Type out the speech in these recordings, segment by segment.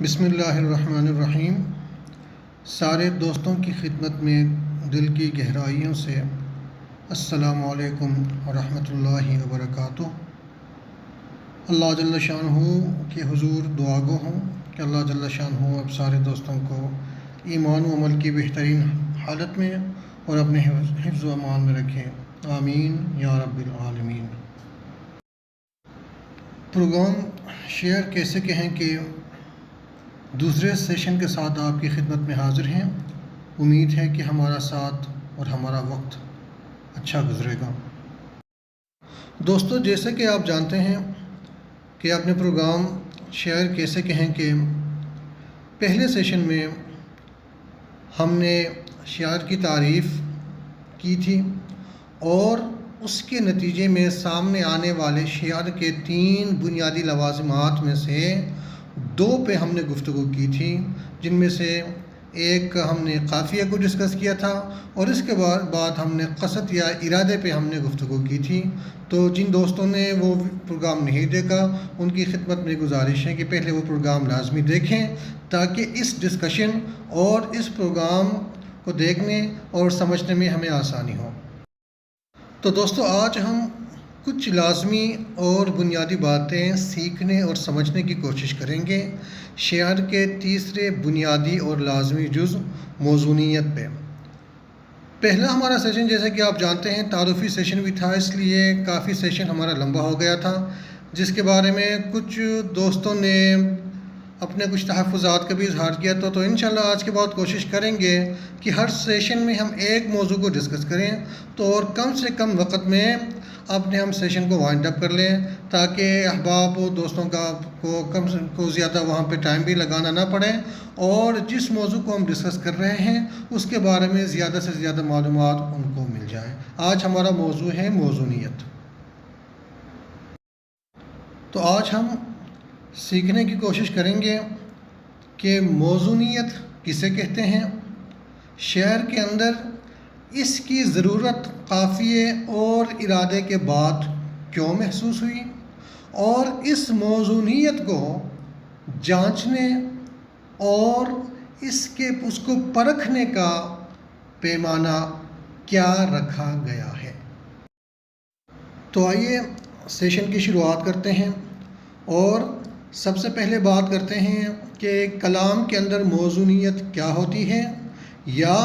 بسم اللہ الرحمن الرحیم۔ سارے دوستوں کی خدمت میں دل کی گہرائیوں سے السلام علیکم ورحمۃ اللہ وبرکاتہ۔ اللہ جل شانہ کے حضور دعا گو ہوں کہ اللہ جل شانہ اب سارے دوستوں کو ایمان و عمل کی بہترین حالت میں اور اپنے حفظ و امان میں رکھیں، آمین یا رب العالمین۔ پروگرام شیئر کیسے کہیں کہ دوسرے سیشن کے ساتھ آپ کی خدمت میں حاضر ہیں۔ امید ہے کہ ہمارا ساتھ اور ہمارا وقت اچھا گزرے گا۔ دوستو، جیسے کہ آپ جانتے ہیں کہ اپنے پروگرام شیئر کیسے کہیں کہ پہلے سیشن میں ہم نے شعر کی تعریف کی تھی اور اس کے نتیجے میں سامنے آنے والے شعر کے 3 بنیادی لوازمات میں سے 2 پہ ہم نے گفتگو کی تھی، جن میں سے ایک ہم نے قافیہ کو ڈسکس کیا تھا اور اس کے بعد ہم نے قصد یا ارادے پہ ہم نے گفتگو کی تھی۔ تو جن دوستوں نے وہ پروگرام نہیں دیکھا ان کی خدمت میں گزارش ہے کہ پہلے وہ پروگرام لازمی دیکھیں تاکہ اس ڈسکشن اور اس پروگرام کو دیکھنے اور سمجھنے میں ہمیں آسانی ہو۔ تو دوستو، آج ہم کچھ لازمی اور بنیادی باتیں سیکھنے اور سمجھنے کی کوشش کریں گے شعر کے تیسرے بنیادی اور لازمی جز موزونیت پہ۔ پہلا ہمارا سیشن، جیسے کہ آپ جانتے ہیں، تعارفی سیشن بھی تھا، اس لیے کافی سیشن ہمارا لمبا ہو گیا تھا، جس کے بارے میں کچھ دوستوں نے اپنے کچھ تحفظات کا بھی اظہار کیا تو انشاءاللہ آج کے بعد کوشش کریں گے کہ ہر سیشن میں ہم ایک موضوع کو ڈسکس کریں تو اور کم سے کم وقت میں اپنے ہم سیشن کو وائنڈ اپ کر لیں تاکہ احباب و دوستوں کو زیادہ وہاں پہ ٹائم بھی لگانا نہ پڑے اور جس موضوع کو ہم ڈسکس کر رہے ہیں اس کے بارے میں زیادہ سے زیادہ معلومات ان کو مل جائے۔ آج ہمارا موضوع ہے موزونیت۔ تو آج ہم سیکھنے کی کوشش کریں گے کہ موزونیت کسے کہتے ہیں، شعر کے اندر اس کی ضرورت قافیے اور ارادے کے بعد کیوں محسوس ہوئی اور اس موزونیت کو جانچنے اور اس کو پرکھنے کا پیمانہ کیا رکھا گیا ہے۔ تو آئیے سیشن کی شروعات کرتے ہیں اور سب سے پہلے بات کرتے ہیں کہ کلام کے اندر موزونیت کیا ہوتی ہے یا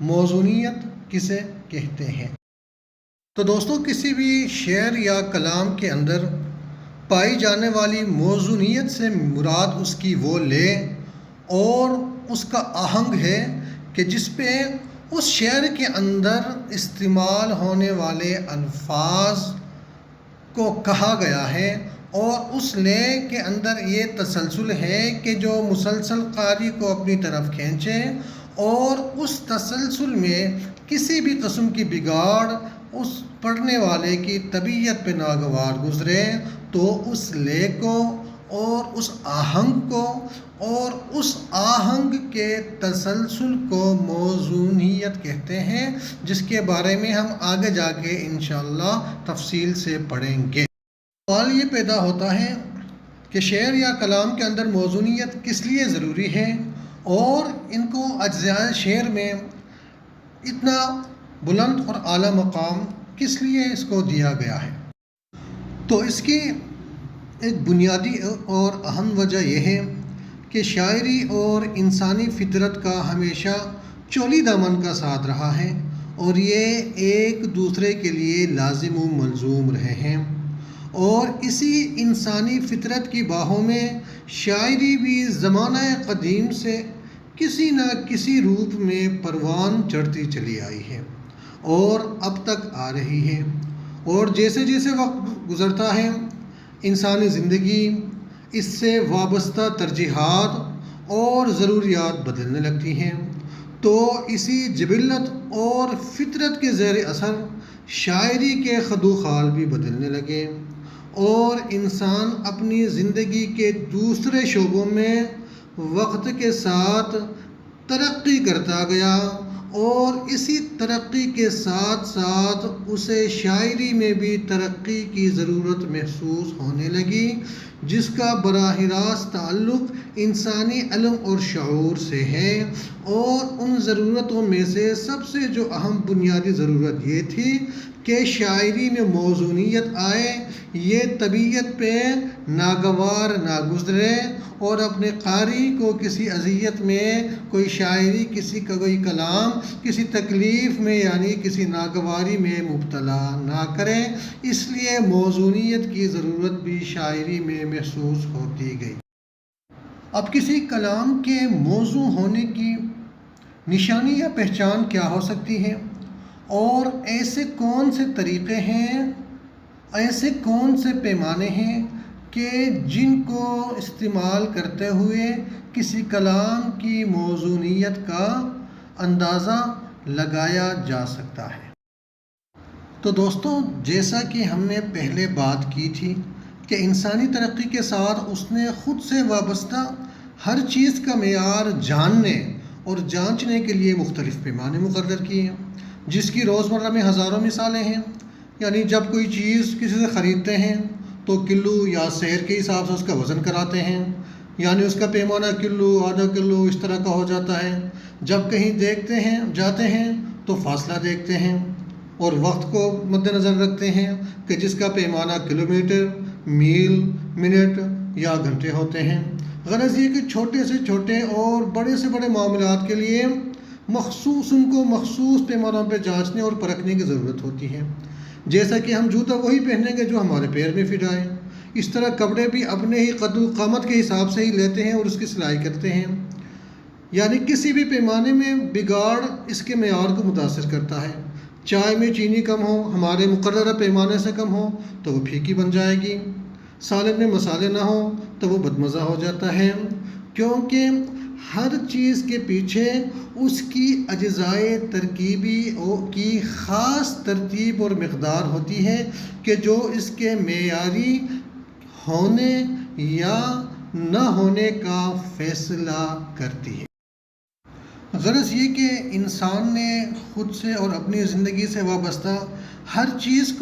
موزونیت کسے کہتے ہیں۔ تو دوستو، کسی بھی شعر یا کلام کے اندر پائی جانے والی موزونیت سے مراد اس کی وہ لے اور اس کا آہنگ ہے کہ جس پہ اس شعر کے اندر استعمال ہونے والے الفاظ کو کہا گیا ہے اور اس لے کے اندر یہ تسلسل ہے کہ جو مسلسل قاری کو اپنی طرف کھینچے اور اس تسلسل میں کسی بھی قسم کی بگاڑ اس پڑھنے والے کی طبیعت پہ ناگوار گزرے تو اس لے کو اور اس آہنگ کو اور اس آہنگ کے تسلسل کو موزونیت کہتے ہیں، جس کے بارے میں ہم آگے جا کے انشاءاللہ تفصیل سے پڑھیں گے۔ سوال یہ پیدا ہوتا ہے کہ شعر یا کلام کے اندر موزونیت کس لیے ضروری ہے اور ان کو اجزاء شعر میں اتنا بلند اور اعلیٰ مقام کس لیے اس کو دیا گیا ہے۔ تو اس کی ایک بنیادی اور اہم وجہ یہ ہے کہ شاعری اور انسانی فطرت کا ہمیشہ چولی دامن کا ساتھ رہا ہے اور یہ ایک دوسرے کے لیے لازم و ملزوم رہے ہیں اور اسی انسانی فطرت کی باہوں میں شاعری بھی زمانہ قدیم سے کسی نہ کسی روپ میں پروان چڑھتی چلی آئی ہے اور اب تک آ رہی ہے، اور جیسے جیسے وقت گزرتا ہے انسانی زندگی، اس سے وابستہ ترجیحات اور ضروریات بدلنے لگتی ہیں، تو اسی جبلت اور فطرت کے زیر اثر شاعری کے خد و خال بھی بدلنے لگے اور انسان اپنی زندگی کے دوسرے شعبوں میں وقت کے ساتھ ترقی کرتا گیا اور اسی ترقی کے ساتھ ساتھ اسے شاعری میں بھی ترقی کی ضرورت محسوس ہونے لگی، جس کا براہ راست تعلق انسانی علم اور شعور سے ہے۔ اور ان ضرورتوں میں سے سب سے جو اہم بنیادی ضرورت یہ تھی کہ شاعری میں موزونیت آئے، یہ طبیعت پہ ناگوار نہ گزرے اور اپنے قاری کو کسی اذیت میں، کوئی شاعری، کسی کا کوئی کلام کسی تکلیف میں یعنی کسی ناگواری میں مبتلا نہ کریں۔ اس لیے موزونیت کی ضرورت بھی شاعری میں محسوس ہوتی گئی۔ اب کسی کلام کے موزوں ہونے کی نشانی یا پہچان کیا ہو سکتی ہے، اور ایسے کون سے طریقے ہیں، ایسے کون سے پیمانے ہیں کہ جن کو استعمال کرتے ہوئے کسی کلام کی موزونیت کا اندازہ لگایا جا سکتا ہے۔ تو دوستوں، جیسا کہ ہم نے پہلے بات کی تھی کہ انسانی ترقی کے ساتھ اس نے خود سے وابستہ ہر چیز کا معیار جاننے اور جانچنے کے لیے مختلف پیمانے مقرر کیے ہیں، جس کی روزمرہ میں ہزاروں مثالیں ہیں۔ یعنی جب کوئی چیز کسی سے خریدتے ہیں تو کلو یا سیر کے حساب سے اس کا وزن کراتے ہیں، یعنی اس کا پیمانہ کلو، آدھا کلو اس طرح کا ہو جاتا ہے۔ جب کہیں جاتے ہیں تو فاصلہ دیکھتے ہیں اور وقت کو مد نظر رکھتے ہیں کہ جس کا پیمانہ کلومیٹر، میل، منٹ یا گھنٹے ہوتے ہیں۔ غرض یہ کہ چھوٹے سے چھوٹے اور بڑے سے بڑے معاملات کے لیے ان کو مخصوص پیمانوں پہ جانچنے اور پرکھنے کی ضرورت ہوتی ہے۔ جیسا کہ ہم جوتا وہی پہنیں گے جو ہمارے پیر میں فٹ آئے، اس طرح کپڑے بھی اپنے ہی قد و قامت کے حساب سے ہی لیتے ہیں اور اس کی سلائی کرتے ہیں۔ یعنی کسی بھی پیمانے میں بگاڑ اس کے معیار کو متاثر کرتا ہے۔ چائے میں چینی کم ہو، ہمارے مقررہ پیمانے سے کم ہو تو وہ پھیکی بن جائے گی۔ سالن میں مسالے نہ ہوں تو وہ بدمزہ ہو جاتا ہے، کیونکہ ہر چیز کے پیچھے اس کی اجزائے ترکیبی کی خاص ترتیب اور مقدار ہوتی ہے کہ جو اس کے معیاری ہونے یا نہ ہونے کا فیصلہ کرتی ہے۔ غرض یہ کہ انسان نے خود سے اور اپنی زندگی سے وابستہ ہر چیز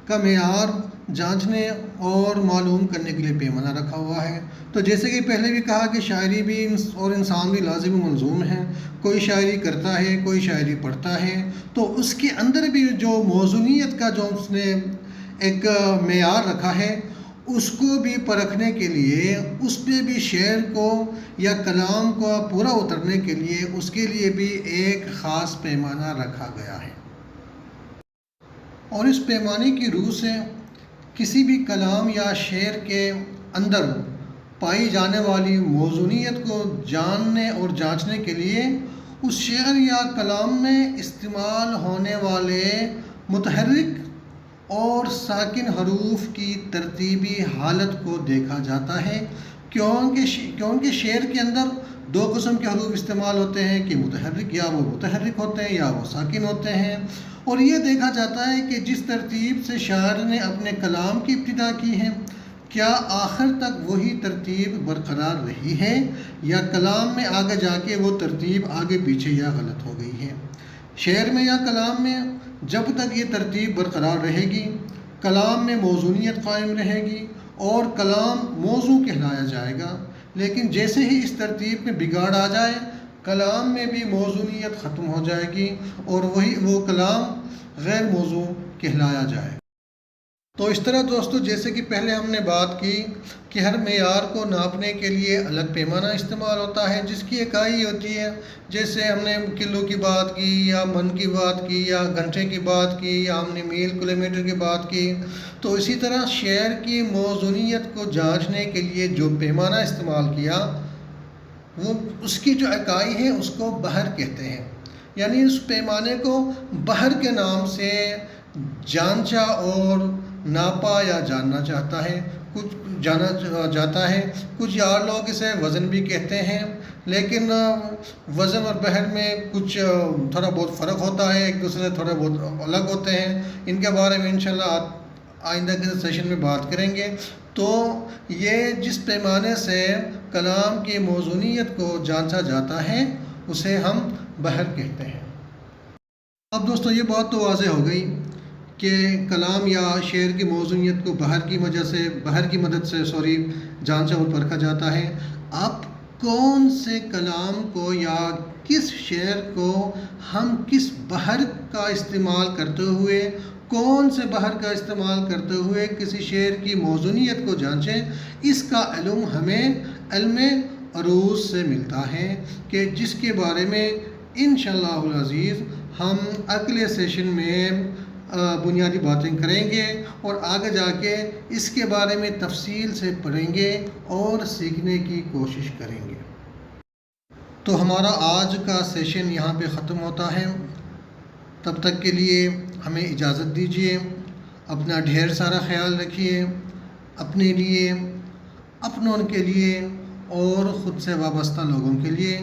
کا معیار جانچنے اور معلوم کرنے کے لیے پیمانہ رکھا ہوا ہے۔ تو جیسے کہ پہلے بھی کہا کہ شاعری بھی اور انسان بھی لازم و ملزوم ہیں۔ کوئی شاعری کرتا ہے، کوئی شاعری پڑھتا ہے، تو اس کے اندر بھی جو موزونیت کا جو اس نے ایک معیار رکھا ہے، اس کو بھی پرکھنے کے لیے، اس پہ بھی شعر کو یا کلام کو پورا اترنے کے لیے اس کے لیے بھی ایک خاص پیمانہ رکھا گیا ہے۔ اور اس پیمانے کی روح سے کسی بھی کلام یا شعر کے اندر پائی جانے والی موزونیت کو جاننے اور جانچنے کے لیے اس شعر یا کلام میں استعمال ہونے والے متحرک اور ساکن حروف کی ترتیبی حالت کو دیکھا جاتا ہے، کیونکہ شعر کے اندر دو قسم کے حروف استعمال ہوتے ہیں کہ متحرک، یا وہ متحرک ہوتے ہیں یا وہ ساکن ہوتے ہیں۔ اور یہ دیکھا جاتا ہے کہ جس ترتیب سے شاعر نے اپنے کلام کی ابتدا کی ہے، کیا آخر تک وہی ترتیب برقرار رہی ہے یا کلام میں آگے جا کے وہ ترتیب آگے پیچھے یا غلط ہو گئی ہے۔ شعر میں یا کلام میں جب تک یہ ترتیب برقرار رہے گی، کلام میں موزونیت قائم رہے گی اور کلام موضوع کہلایا جائے گا۔ لیکن جیسے ہی اس ترتیب میں بگاڑ آ جائے، کلام میں بھی موزونیت ختم ہو جائے گی اور وہ کلام غیر موضوع کہلایا جائے گا۔ تو اس طرح دوستو، جیسے کہ پہلے ہم نے بات کی کہ ہر معیار کو ناپنے کے لیے الگ پیمانہ استعمال ہوتا ہے جس کی اکائی ہوتی ہے۔ جیسے ہم نے کلو کی بات کی یا من کی بات کی یا گھنٹے کی بات کی یا ہم نے میل کلومیٹر کی بات کی، تو اسی طرح شعر کی موزونیت کو جانچنے کے لیے جو پیمانہ استعمال کیا، وہ اس کی جو اکائی ہے اس کو بحر کہتے ہیں۔ یعنی اس پیمانے کو بحر کے نام سے جانچا اور ناپا یا جاننا جاتا ہے۔ کچھ یار لوگ اسے وزن بھی کہتے ہیں، لیکن وزن اور بحر میں کچھ تھوڑا بہت فرق ہوتا ہے، ایک دوسرے سے تھوڑے بہت الگ ہوتے ہیں۔ ان کے بارے میں انشاءاللہ آئندہ کے سیشن میں بات کریں گے۔ تو یہ جس پیمانے سے کلام کی موزونیت کو جانچا جاتا ہے اسے ہم بحر کہتے ہیں۔ اب دوستو یہ بات تو واضح ہو گئی کہ کلام یا شعر کی موزونیت کو بحر کی مدد سے جانچا اور پرکھا جاتا ہے۔ اب کون سے کلام کو یا کس شعر کو ہم کس بحر کا استعمال کرتے ہوئے کسی شعر کی موزونیت کو جانچیں، اس کا علم ہمیں علم عروض سے ملتا ہے کہ جس کے بارے میں انشاءاللہ العزیز ہم اگلے سیشن میں بنیادی باتیں کریں گے اور آگے جا کے اس کے بارے میں تفصیل سے پڑھیں گے اور سیکھنے کی کوشش کریں گے۔ تو ہمارا آج کا سیشن یہاں پہ ختم ہوتا ہے، تب تک کے لیے ہمیں اجازت دیجیے۔ اپنا ڈھیر سارا خیال رکھیے، اپنے لیے، اپنوں کے لیے اور خود سے وابستہ لوگوں کے لیے۔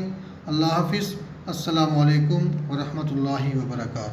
اللہ حافظ۔ السلام علیکم ورحمۃ اللہ وبرکاتہ۔